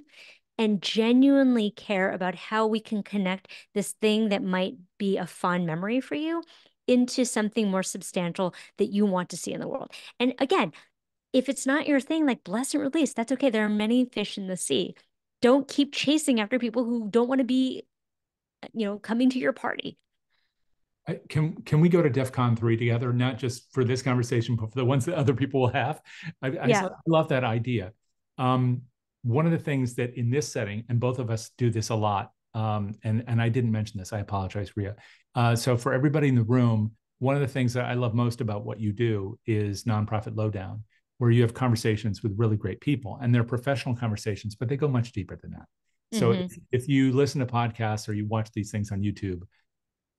and genuinely care about how we can connect this thing that might be a fond memory for you into something more substantial that you want to see in the world. And again, if it's not your thing, like bless and release, that's okay. There are many fish in the sea. Don't keep chasing after people who don't want to be, coming to your party. Can we go to DEF CON 3 together, not just for this conversation, but for the ones that other people will have? Yeah. I love that idea. Um, one of the things that in this setting, and both of us do this a lot, and I didn't mention this, I apologize, Ria. So for everybody in the room, one of the things that I love most about what you do is Nonprofit Lowdown, where you have conversations with really great people, and they're professional conversations, but they go much deeper than that. So Mm-hmm. if you listen to podcasts or you watch these things on YouTube,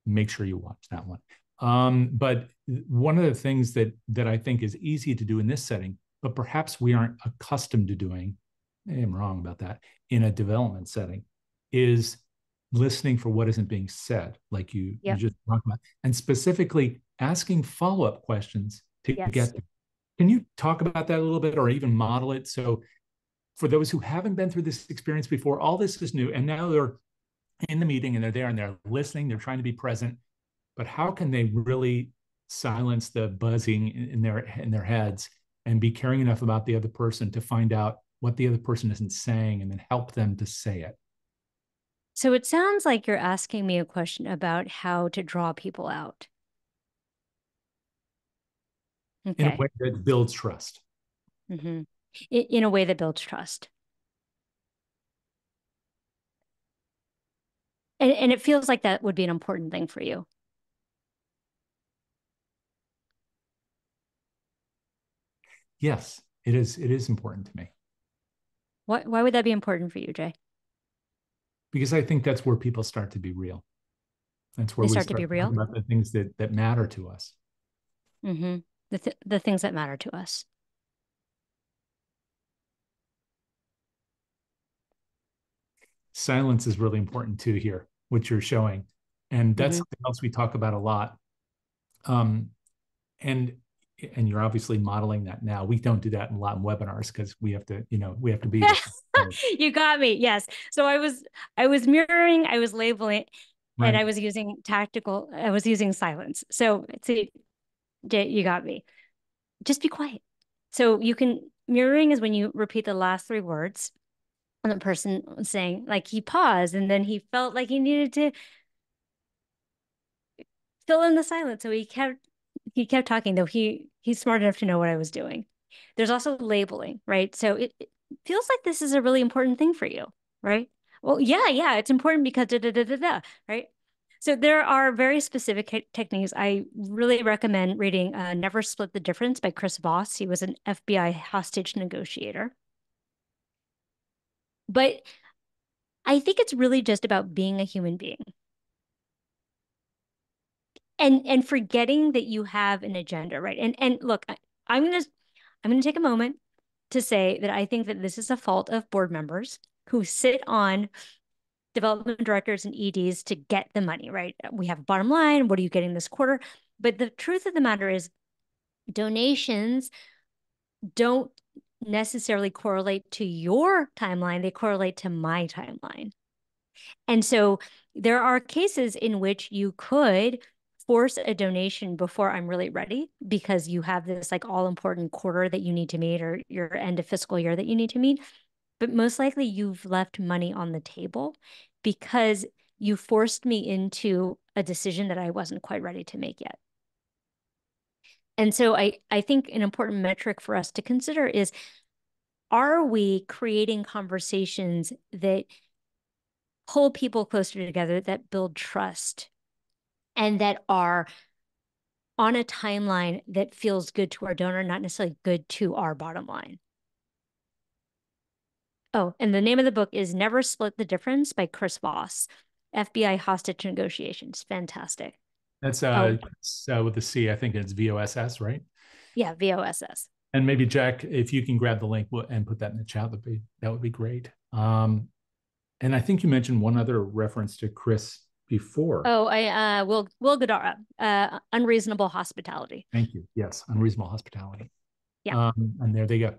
make sure you watch that one. But one of the things that I think is easy to do in this setting, but perhaps we aren't accustomed to doing, maybe I'm wrong about that, in a development setting, is listening for what isn't being said, like you Yep. just talked about, and specifically asking follow-up questions to Yes. get there. Can you talk about that a little bit or even model it? So for those who haven't been through this experience before, all this is new, and now they're in the meeting and they're there and they're listening, they're trying to be present, but how can they really silence the buzzing in their heads and be caring enough about the other person to find out what the other person isn't saying and then help them to say it So it sounds like you're asking me a question about how to draw people out. in a Okay. way that builds trust? Mm-hmm. In a way that builds trust. And it feels like that would be an important thing for you. Yes, it is important to me Why would that be important for you, Jay? because I think that's where people start to be real. That's where They we start to start be talking real. about the things that matter to us. Mm-hmm. The things that matter to us. Silence is really important too here, which you're showing, and that's Mm-hmm. something else we talk about a lot. um, and and you're obviously modeling that now. We don't do that in a lot in webinars because we have to be there. You got me. Yes. So I was mirroring, I was labeling, and Right. I was using silence. So see, Jay, you got me. Just be quiet. So you can mirroring is when you repeat the last three words. And the person was saying, like he paused and then he felt like he needed to fill in the silence. So he kept talking, though he's smart enough to know what I was doing. There's also labeling, right? So it feels like this is a really important thing for you, right? Well, yeah, it's important because da da da da da, right? So there are very specific techniques. I really recommend reading Never Split the Difference by Chris Voss. He was an FBI hostage negotiator. But I think it's really just about being a human being and forgetting that you have an agenda, right? And look, I'm gonna take a moment to say that I think that this is a fault of board members who sit on development directors and EDs to get the money, right? We have a bottom line. What are you getting this quarter? But the truth of the matter is donations don't necessarily correlate to your timeline, they correlate to my timeline. And so there are cases in which you could force a donation before I'm really ready because you have this like all important quarter that you need to meet or your end of fiscal year that you need to meet. But most likely you've left money on the table because you forced me into a decision that I wasn't quite ready to make yet. And so I think an important metric for us to consider is, are we creating conversations that pull people closer together, that build trust, and that are on a timeline that feels good to our donor, not necessarily good to our bottom line? Oh, and the name of the book is Never Split the Difference by Chris Voss, FBI Hostage Negotiations. Fantastic. That's Oh, with the C, I think it's VOSS, right? yeah, VOSS. And maybe Jack, if you can grab the link and put that in the chat, that would be great. And I think you mentioned one other reference to Chris before. Oh, Will Guidara, Unreasonable Hospitality. Thank you. Yes, unreasonable hospitality. Yeah. And there they go.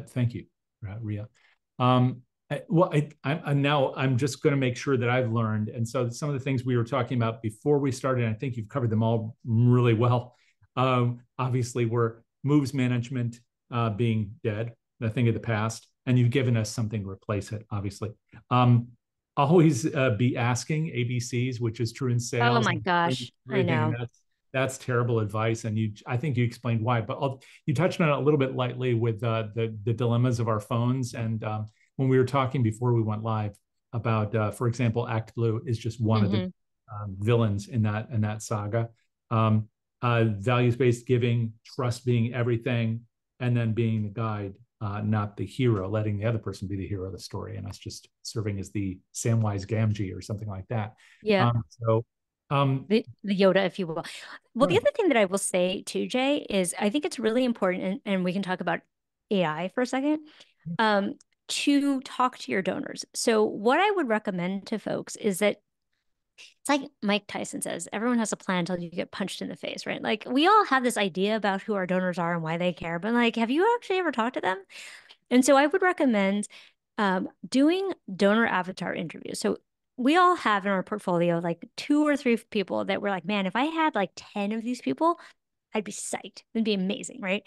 Thank you, Ria. I'm just going to make sure that I've learned. And so some of the things we were talking about before we started, I think you've covered them all really well. Obviously, were moves management being dead, a thing of the past, and you've given us something to replace it, obviously. Always be asking ABCs, which is true in Oh sales my and gosh, I everything. And know. that's terrible advice. And I think you explained why, but you touched on it a little bit lightly with the dilemmas of our phones. And when we were talking before we went live about, for example, ActBlue is just one of the villains in that saga. Values-based giving, trust being everything, and then being the guide, not the hero, letting the other person be the hero of the story, and us just serving as the Samwise Gamgee or something like that. Yeah. So the Yoda, if you will. Well, the right. other thing that I will say too, Jay, is I think it's really important, and we can talk about AI for a second, to talk to your donors. So what I would recommend to folks is that it's like Mike Tyson says, everyone has a plan until you get punched in the face, right? Like we all have this idea about who our donors are and why they care, but like, have you actually ever talked to them? And so I would recommend doing donor avatar interviews. So we all have in our portfolio like 2 or 3 people that we're like, man, if I had like 10 of these people, I'd be psyched. It'd be amazing, right?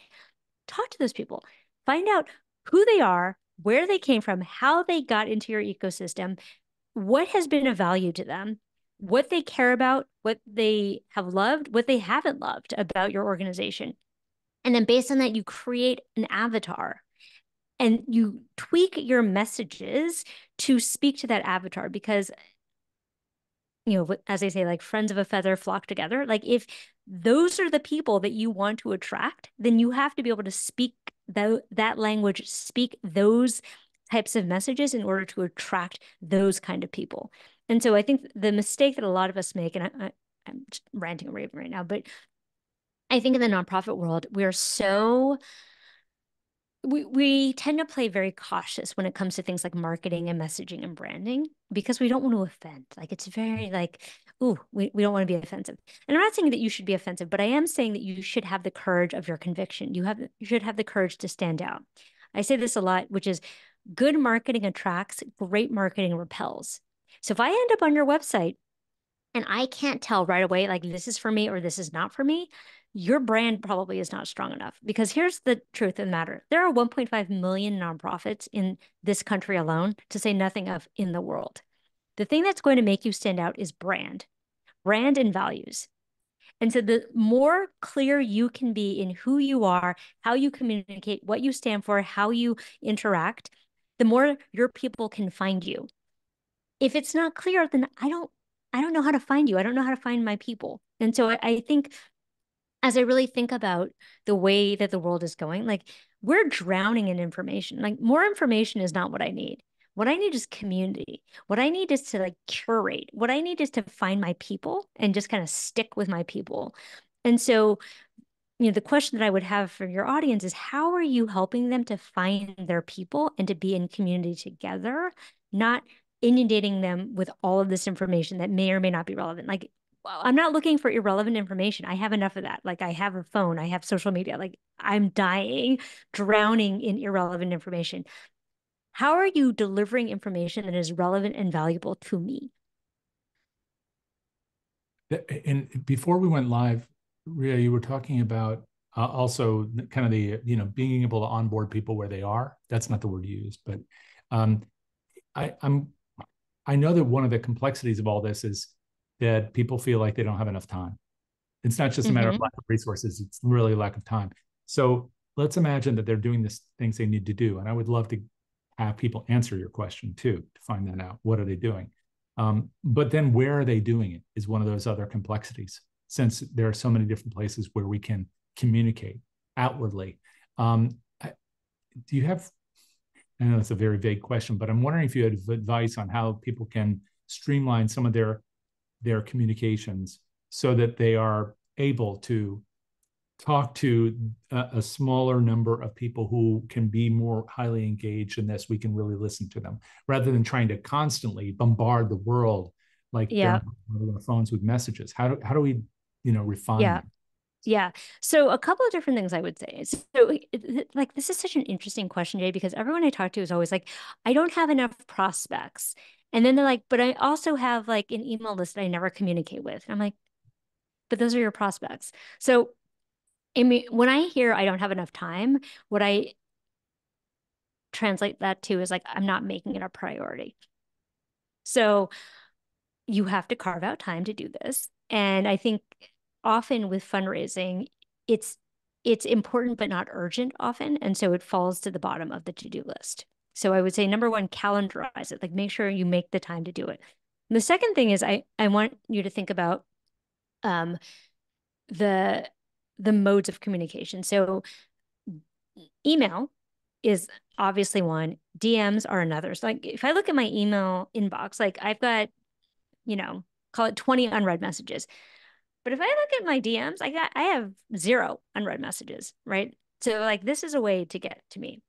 Talk to those people, find out who they are, where they came from, how they got into your ecosystem, what has been of value to them, what they care about, what they have loved, what they haven't loved about your organization. And then based on that, you create an avatar and you tweak your messages to speak to that avatar because, you know, as I say, like friends of a feather flock together. Like if those are the people that you want to attract, then you have to be able to speak that language, speak those types of messages in order to attract those kind of people. And so I think the mistake that a lot of us make, and I'm just ranting and raving right now, but I think in the nonprofit world, we tend to play very cautious when it comes to things like marketing and messaging and branding because we don't want to offend. Like it's very like, ooh, we don't want to be offensive. And I'm not saying that you should be offensive, but I am saying that you should have the courage of your conviction. You should have the courage to stand out. I say this a lot, which is good marketing attracts, great marketing repels. So if I end up on your website and I can't tell right away, like this is for me or this is not for me, your brand probably is not strong enough. Because here's the truth of the matter. There are 1.5 million nonprofits in this country alone, to say nothing of in the world. The thing that's going to make you stand out is brand and values. And so the more clear you can be in who you are, how you communicate, what you stand for, how you interact, the more your people can find you. If it's not clear, then I don't know how to find you. I don't know how to find my people. And so I think as I really think about the way that the world is going, like we're drowning in information. Like more information is not what I need. What I need is community. What I need is to like curate. What I need is to find my people and just kind of stick with my people. And so, you know, the question that I would have for your audience is how are you helping them to find their people and to be in community together, not inundating them with all of this information that may or may not be relevant. Like I'm not looking for irrelevant information. I have enough of that. Like I have a phone, I have social media. Like I'm dying, drowning in irrelevant information. How are you delivering information that is relevant and valuable to me? And before we went live, Ria, you were talking about also kind of the, being able to onboard people where they are. That's not the word you used, but um, I, I'm I know that one of the complexities of all this is that people feel like they don't have enough time. It's not just a matter of Mm-hmm. lack of resources; it's really lack of time. So let's imagine that they're doing the things they need to do, and I would love to have people answer your question too to find that out. What are they doing? But then where are they doing it is one of those other complexities, since there are so many different places where we can communicate outwardly. Um, do you have, I know it's a very vague question, but I'm wondering if you had advice on how people can streamline some of their communications so that they are able to talk to a smaller number of people who can be more highly engaged in this. We can really listen to them rather than trying to constantly bombard the world like they're Yeah. on their phones with messages. How do we, refine Yeah. that? Yeah. So a couple of different things I would say. So like this is such an interesting question, Jay, because everyone I talk to is always like, I don't have enough prospects. And then they're like, but I also have like an email list that I never communicate with. And I'm like, but those are your prospects. So I mean, when I hear I don't have enough time, what I translate that to is like, I'm not making it a priority. So you have to carve out time to do this. And I think often with fundraising, it's it's important but not urgent often. And so it falls to the bottom of the to-do list. So I would say number one, calendarize it. Like make sure you make the time to do it. And the second thing is I want you to think about um the the modes of communication. So email is obviously one, DMs are another. So like if I look at my email inbox, like I've got, you know, call it 20 unread messages. But if I look at my DMs, I have zero unread messages, right? So like this is a way to get to me.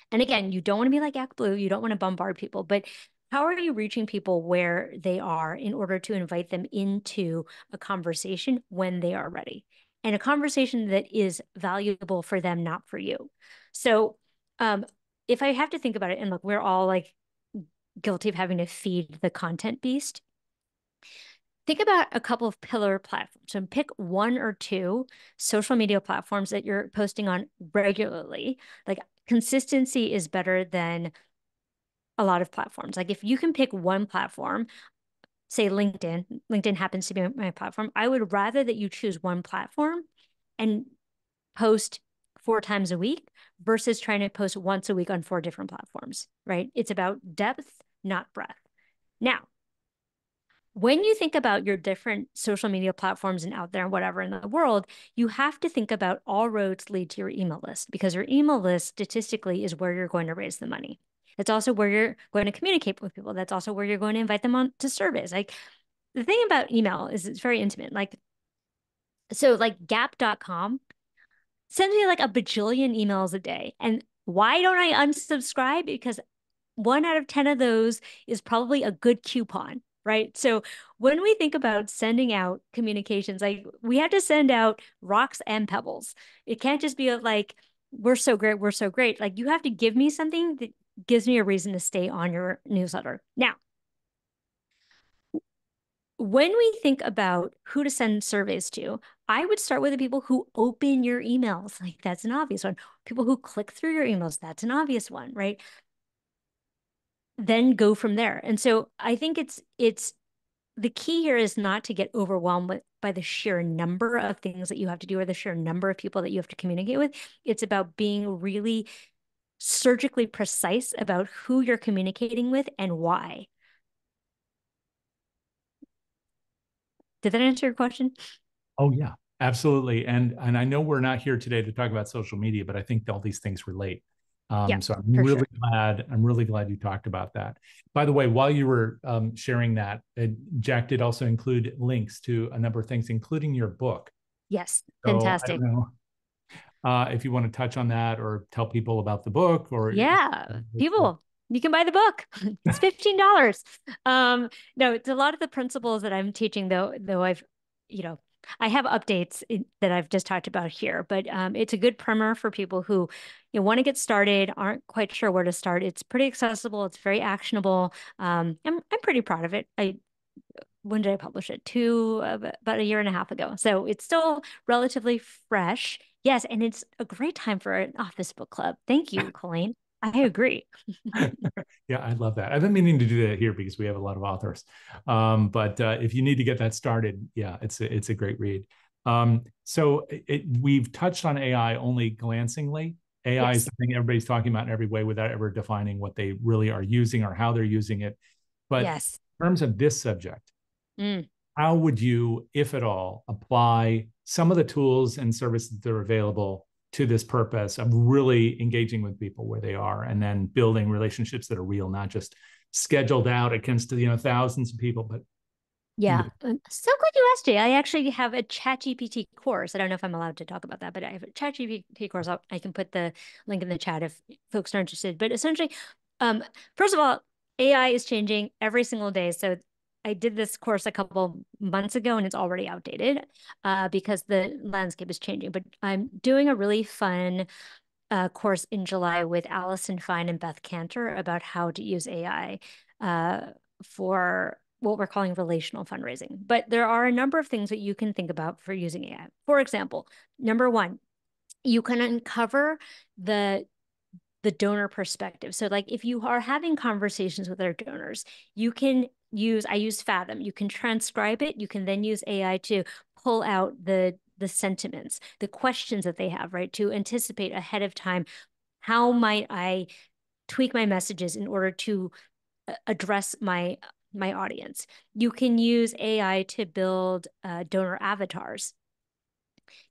And again, you don't want to be like Act Blue, you don't want to bombard people, but how are you reaching people where they are in order to invite them into a conversation when they are ready? And a conversation that is valuable for them, not for you. So um, if I have to think about it, and look, we're all like guilty of having to feed the content beast. Think about a couple of pillar platforms. So pick one or two social media platforms that you're posting on regularly. Like consistency is better than a lot of platforms. Like if you can pick one platform, say LinkedIn happens to be my platform. I would rather that you choose one platform and post 4 times a week versus trying to post once a week on 4 different platforms, right? It's about depth, not breadth. Now, when you think about your different social media platforms and out there and whatever in the world, you have to think about all roads lead to your email list because your email list statistically is where you're going to raise the money. It's also where you're going to communicate with people. That's also where you're going to invite them on to surveys. Like the thing about email is it's very intimate. Like, so like gap.com sends me like a bajillion emails a day. And why don't I unsubscribe? Because 1 out of 10 of those is probably a good coupon, right? So when we think about sending out communications, like we have to send out rocks and pebbles. It can't just be like, we're so great, we're so great. Like you have to give me something that gives me a reason to stay on your newsletter. Now, when we think about who to send surveys to, I would start with the people who open your emails. Like that's an obvious one. People who click through your emails, that's an obvious one, right? Then go from there. And so I think it's the key here is not to get overwhelmed by the sheer number of things that you have to do or the sheer number of people that you have to communicate with. It's about being really surgically precise about who you're communicating with and why. Did that answer your question? Oh yeah, absolutely. And I know we're not here today to talk about social media, but I think all these things relate. Yeah, So for sure. I'm really glad you talked about that. By the way, while you were sharing that, Jack did also include links to a number of things, including your book. Yes, So I fantastic. don't know if you want to touch on that or tell people about the book or Yeah, people You can buy the book. It's $15. No, it's a lot of the principles that I'm teaching, though I've, you know, I have updates that I've just talked about here, but it's a good primer for people who want to get started, aren't quite sure where to start. It's pretty accessible. It's very actionable. I'm pretty proud of it. When did I publish it? About a year and a half ago. So it's still relatively fresh. Yes, and it's a great time for an office book club. Thank you, Colleen. I agree. Yeah, I love that. I've been meaning to do that here because we have a lot of authors. But if you need to get that started, yeah, it's a great read. We've touched on AI only glancingly. AI is Yes. the thing everybody's talking about in every way without ever defining what they really are using or how they're using it. But Yes. in terms of this subject, Mm. how would you, if at all, apply some of the tools and services that are available to this purpose of really engaging with people where they are and then building relationships that are real, not just scheduled out against thousands of people, but Yeah. individuals? I'm so glad you asked, Jay. I actually have a ChatGPT course. I don't know if I'm allowed to talk about that, but I have a ChatGPT course. I can put the link in the chat if folks are interested. But essentially, um, first of all, AI is changing every single day. So I did this course a couple months ago and it's already outdated because the landscape is changing. But I'm doing a really fun course in July with Allison Fine and Beth Cantor about how to use AI for what we're calling relational fundraising. But there are a number of things that you can think about for using AI. For example, number one, you can uncover the donor perspective. So like if you are having conversations with other donors, I use Fathom. You can transcribe it. You can then use AI to pull out the sentiments, the questions that they have, right? To anticipate ahead of time, how might I tweak my messages in order to address my audience. You can use AI to build donor avatars.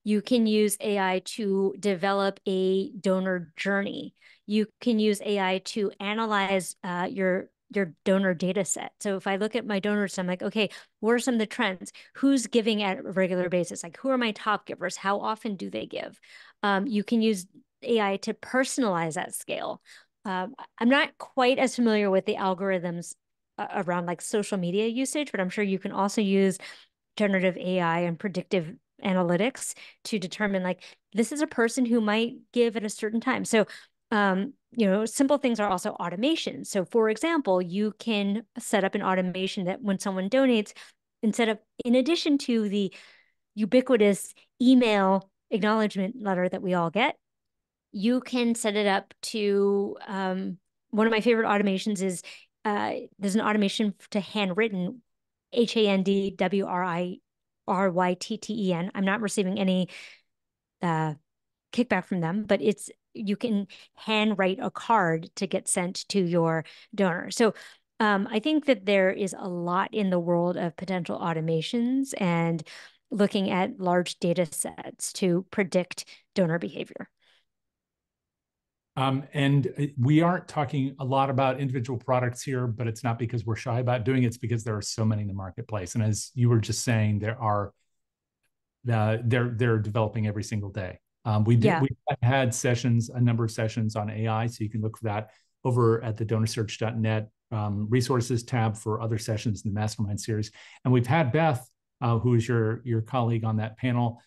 You can use AI to develop a donor journey. You can use AI to analyze your donor data set. So if I look at my donors, I'm like, okay, what are some of the trends? Who's giving at a regular basis? Like, who are my top givers? How often do they give? You can use AI to personalize at scale. I'm not quite as familiar with the algorithms around like social media usage, but I'm sure you can also use generative AI and predictive analytics to determine like this is a person who might give at a certain time. So simple things are also automation. So for example, you can set up an automation that when someone donates, in addition to the ubiquitous email acknowledgement letter that we all get, you can set it up to one of my favorite automations is there's an automation to handwritten HANDWRITTEN. I'm not receiving any kickback from them, but you can handwrite a card to get sent to your donor. So I think that there is a lot in the world of potential automations and looking at large data sets to predict donor behavior. And we aren't talking a lot about individual products here, but it's not because we're shy about doing it. It's because there are so many in the marketplace. And as you were just saying, they're developing every single day. Yeah, We had a number of sessions on AI, so you can look for that over at the DonorSearch.net resources tab for other sessions in the Mastermind series. And we've had Beth, who is your colleague on that panel,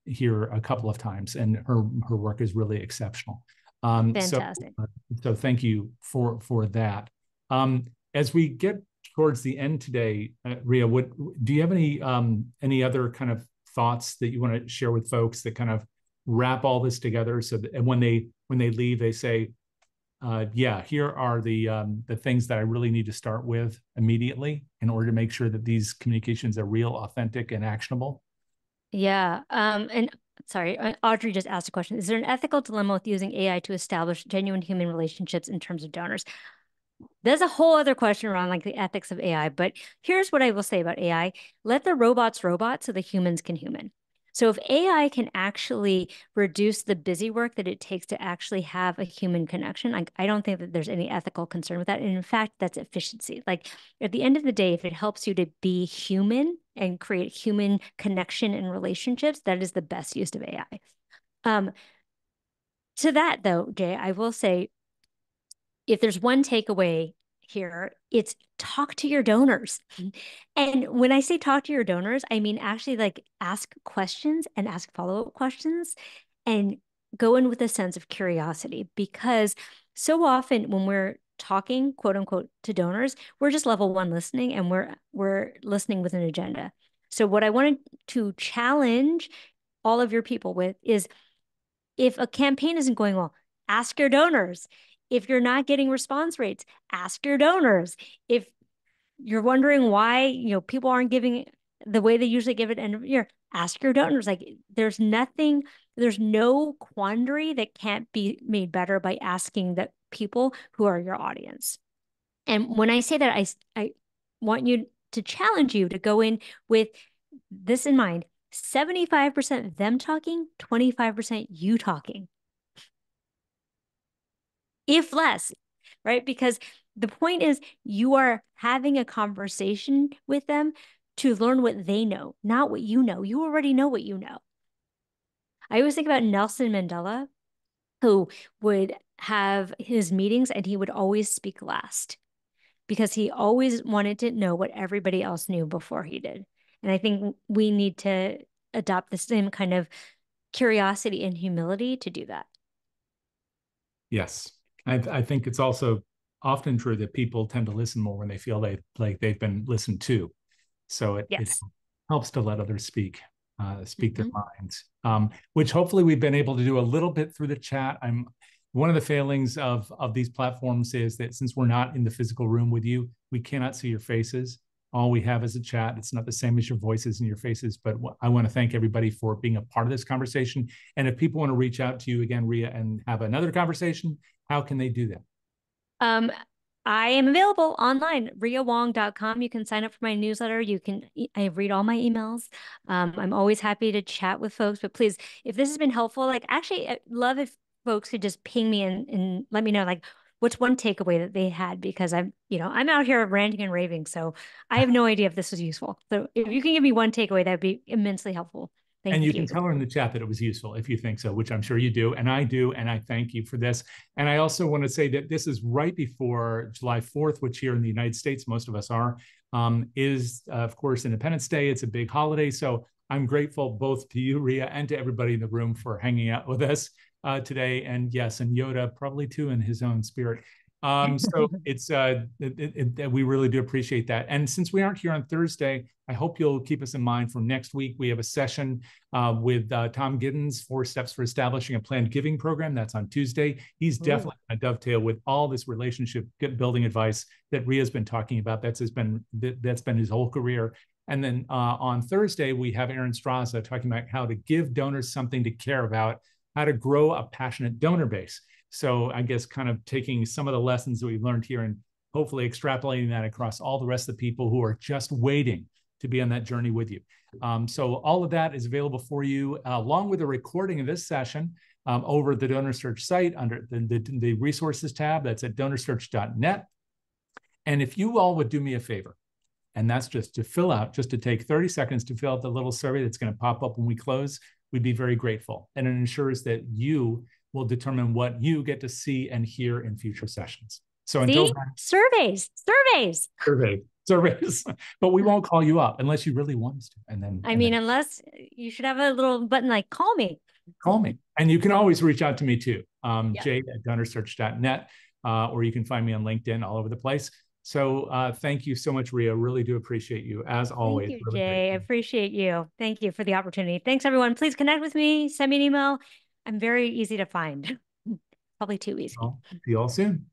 here a couple of times, and her work is really exceptional. Um, so, fantastic. so thank you for that. As we get towards the end today, Ria, what do you have any other kind of thoughts that you want to share with folks that kind of wrap all this together so that and when they leave, they say, yeah, here are the things that I really need to start with immediately in order to make sure that these communications are real, authentic, and actionable? Yeah. And sorry, Audrey just asked a question. Is there an ethical dilemma with using AI to establish genuine human relationships in terms of donors? There's a whole other question around like the ethics of AI, but here's what I will say about AI. Let the robots robot so the humans can human. So if AI can actually reduce the busy work that it takes to actually have a human connection, I don't think that there's any ethical concern with that. And in fact, that's efficiency. Like at the end of the day, if it helps you to be human and create human connection and relationships, that is the best use of AI. To that though, Jay, I will say if there's one takeaway here, it's talk to your donors. And when I say talk to your donors, I mean actually like ask questions and ask follow-up questions and go in with a sense of curiosity, because so often when we're talking, quote unquote, to donors, we're just level one listening, and we're listening with an agenda. So what I wanted to challenge all of your people with is, if a campaign isn't going well, ask your donors. If you're not getting response rates, ask your donors. If you're wondering why, people aren't giving the way they usually give it end of year, ask your donors. Like, there's no quandary that can't be made better by asking the people who are your audience. And when I say that, I want you to challenge you to go in with this in mind: 75% them talking, 25% you talking, if less, right? Because the point is, you are having a conversation with them to learn what they know, not what you know. You already know what you know. I always think about Nelson Mandela, who would have his meetings and he would always speak last because he always wanted to know what everybody else knew before he did. And I think we need to adopt the same kind of curiosity and humility to do that. Yes. I think it's also often true that people tend to listen more when they feel they've been listened to. So it Yes. helps to let others speak their Mm-hmm. minds, which hopefully we've been able to do a little bit through the chat. One of the failings of these platforms is that since we're not in the physical room with you, we cannot see your faces. All we have is a chat. It's not the same as your voices and your faces, but I want to thank everybody for being a part of this conversation. And if people want to reach out to you again, Ria, and have another conversation, how can they do that? Um, I am available online, riawong.com. You can sign up for my newsletter. I read all my emails. I'm always happy to chat with folks, but please, if this has been helpful, like, actually, I'd love if folks could just ping me and let me know, like, what's one takeaway that they had, because I'm out here ranting and raving. So I have no idea if this was useful. So if you can give me one takeaway, that'd be immensely helpful. And Thank you you. can tell her in the chat that it was useful if you think so, which I'm sure you do. And I do. And I thank you for this. And I also want to say that this is right before July 4th, which here in the United States, most of us are, is, of course, Independence Day. It's a big holiday. So I'm grateful both to you, Ria, and to everybody in the room for hanging out with us today. And yes, and Yoda probably too in his own spirit. So we really do appreciate that. And since we aren't here on Thursday, I hope you'll keep us in mind for next week. We have a session with Tom Giddens, 4 Steps for Establishing a Planned Giving Program. That's on Tuesday. He's definitely going to dovetail with all this relationship building advice that Ria's been talking about. That's been his whole career. And then on Thursday, we have Aaron Straza talking about how to give donors something to care about, how to grow a passionate donor base. So I guess kind of taking some of the lessons that we've learned here and hopefully extrapolating that across all the rest of the people who are just waiting to be on that journey with you. So all of that is available for you, along with a recording of this session over the DonorSearch site under the resources tab. That's at donorsearch.net. And if you all would do me a favor, and that's just to take 30 seconds to fill out the little survey that's going to pop up when we close, we'd be very grateful. And it ensures that you will determine what you get to see and hear in future sessions. So until then, surveys. surveys, but we won't call you up unless you really want us to. And then, unless you should have a little button like call me. Call me. And you can always reach out to me too, Yeah. jay@donorsearch.net, or you can find me on LinkedIn, all over the place. So thank you so much, Ria. Really do appreciate you, as always. Thank you, Really Jay. I great. appreciate you. Thank you for the opportunity. Thanks, everyone. Please connect with me. Send me an email. I'm very easy to find. Probably too easy. Well, see you all soon.